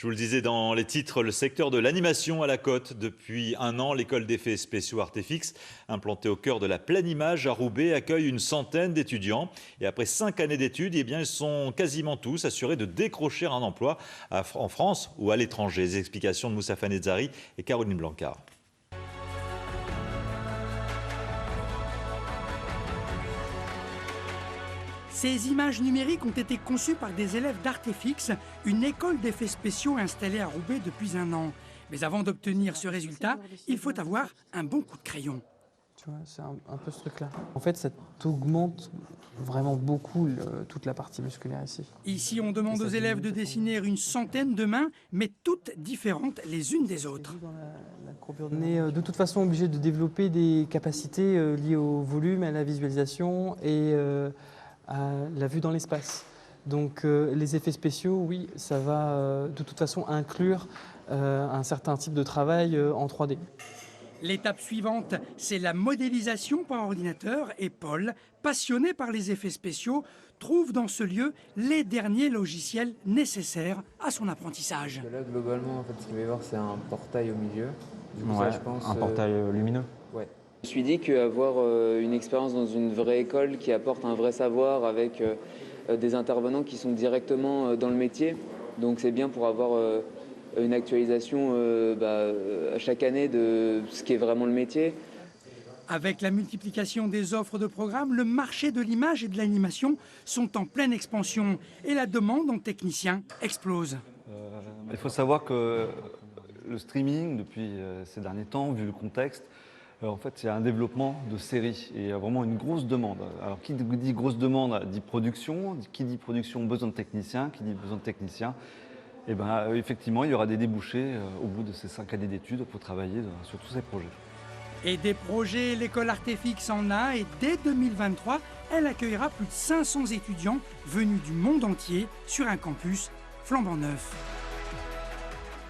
Je vous le disais dans les titres, le secteur de l'animation à la cote. Depuis un an, l'école d'effets spéciaux Artefix, implantée au cœur de la pleine image à Roubaix, accueille une centaine d'étudiants. Et après 5 années d'études, eh bien, ils sont quasiment tous assurés de décrocher un emploi en France ou à l'étranger. Les explications de Moussa Fanezari et Caroline Blancard. Ces images numériques ont été conçues par des élèves d'Artefix, une école d'effets spéciaux installée à Roubaix depuis un an. Mais avant d'obtenir ce résultat, il faut avoir un bon coup de crayon. Tu vois, c'est un peu ce truc-là. En fait, ça augmente vraiment beaucoup toute la partie musculaire ici. Ici, on demande aux élèves de dessiner une centaine de mains, mais toutes différentes les unes des autres. On est de toute façon obligé de développer des capacités liées au volume, à la visualisation et à la vue dans l'espace. Donc les effets spéciaux, oui, ça va de toute façon inclure un certain type de travail en 3D. L'étape suivante, c'est la modélisation par ordinateur et Paul, passionné par les effets spéciaux, trouve dans ce lieu les derniers logiciels nécessaires à son apprentissage. Là, globalement, en fait, ce qu'il va y avoir, c'est un portail au milieu. Du coup, Ouais, ça, je pense, un portail lumineux. Ouais. Je me suis dit qu'avoir une expérience dans une vraie école qui apporte un vrai savoir avec des intervenants qui sont directement dans le métier, donc c'est bien pour avoir une actualisation à chaque année de ce qui est vraiment le métier. Avec la multiplication des offres de programmes, le marché de l'image et de l'animation sont en pleine expansion et la demande en techniciens explose. Il faut savoir que le streaming, depuis ces derniers temps, vu le contexte, en fait, c'est un développement de séries et il y a vraiment une grosse demande. Alors, qui dit grosse demande dit production, qui dit production, besoin de techniciens, qui dit besoin de techniciens. Et bien, effectivement, il y aura des débouchés au bout de ces 5 années d'études pour travailler sur tous ces projets. Et des projets, l'école Artefix en a et dès 2023, elle accueillera plus de 500 étudiants venus du monde entier sur un campus flambant neuf.